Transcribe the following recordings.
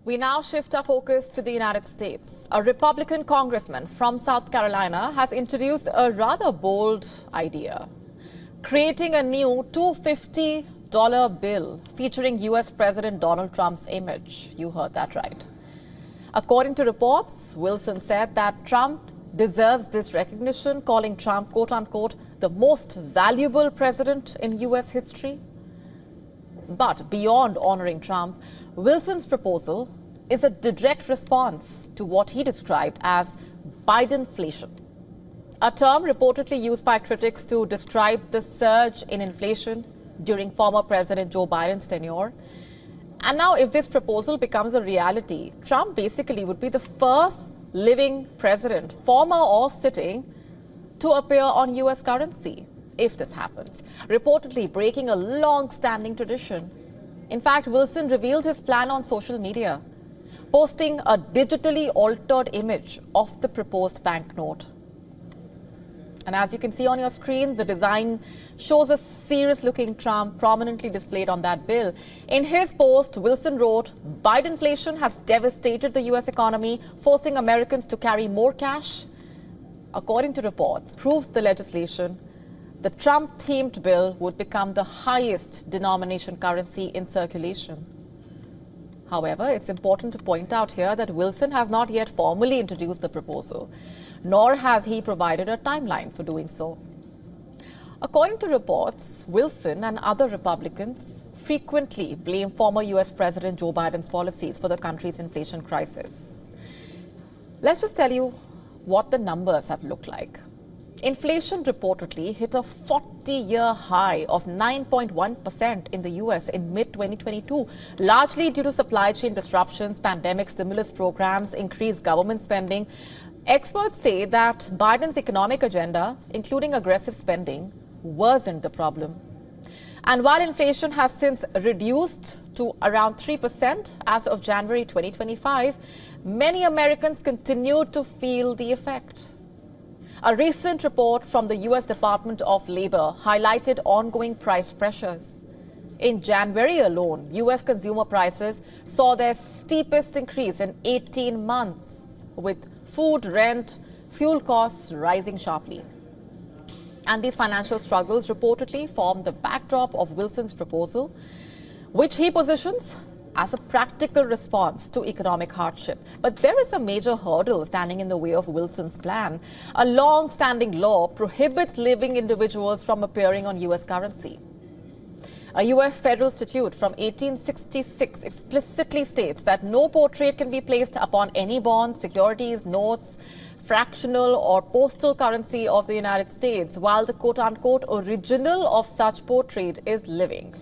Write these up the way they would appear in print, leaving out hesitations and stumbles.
We now shift our focus to the United States. A Republican congressman from South Carolina has introduced a rather bold idea, creating a new $250 bill featuring U.S. President Donald Trump's image. You heard that right. According to reports, Wilson said that Trump deserves this recognition, calling Trump, quote-unquote, the most valuable president in U.S. history. But beyond honoring Trump, Wilson's proposal is a direct response to what he described as Bidenflation, a term reportedly used by critics to describe the surge in inflation during former President Joe Biden's tenure. And now, if this proposal becomes a reality, Trump basically would be the first living president, former or sitting, to appear on U.S. currency, if this happens, reportedly breaking a long-standing tradition. In fact, Wilson revealed his plan on social media, posting a digitally altered image of the proposed banknote. And as you can see on your screen, the design shows a serious-looking Trump prominently displayed on that bill. In his post, Wilson wrote, "Bidenflation has devastated the U.S. economy, forcing Americans to carry more cash." According to reports, approved the legislation, the Trump-themed bill would become the highest denomination currency in circulation. However, it's important to point out here that Wilson has not yet formally introduced the proposal, nor has he provided a timeline for doing so. According to reports, Wilson and other Republicans frequently blame former U.S. President Joe Biden's policies for the country's inflation crisis. Let's just tell you what the numbers have looked like. Inflation reportedly hit a 40-year high of 9.1% in the U.S. in mid-2022, largely due to supply chain disruptions, pandemic stimulus programs, increased government spending. Experts say that Biden's economic agenda, including aggressive spending, worsened the problem. And while inflation has since reduced to around 3% as of January 2025, many Americans continue to feel the effect. A recent report from the U.S. Department of Labor highlighted ongoing price pressures. In January alone, U.S. consumer prices saw their steepest increase in 18 months, with food, rent, fuel costs rising sharply. And these financial struggles reportedly form the backdrop of Wilson's proposal, which he positions as a practical response to economic hardship. But there is a major hurdle standing in the way of Wilson's plan. A long-standing law prohibits living individuals from appearing on U.S. currency. A U.S. federal statute from 1866 explicitly states that no portrait can be placed upon any bonds, securities, notes, fractional or postal currency of the United States, while the quote-unquote original of such portrait is living.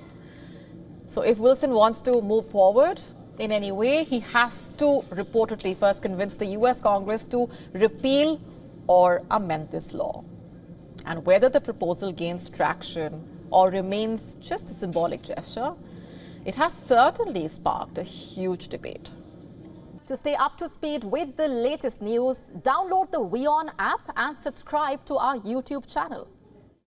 So if Wilson wants to move forward in any way, he has to reportedly first convince the U.S. Congress to repeal or amend this law. And whether the proposal gains traction or remains just a symbolic gesture, it has certainly sparked a huge debate. To stay up to speed with the latest news, download the WION app and subscribe to our YouTube channel.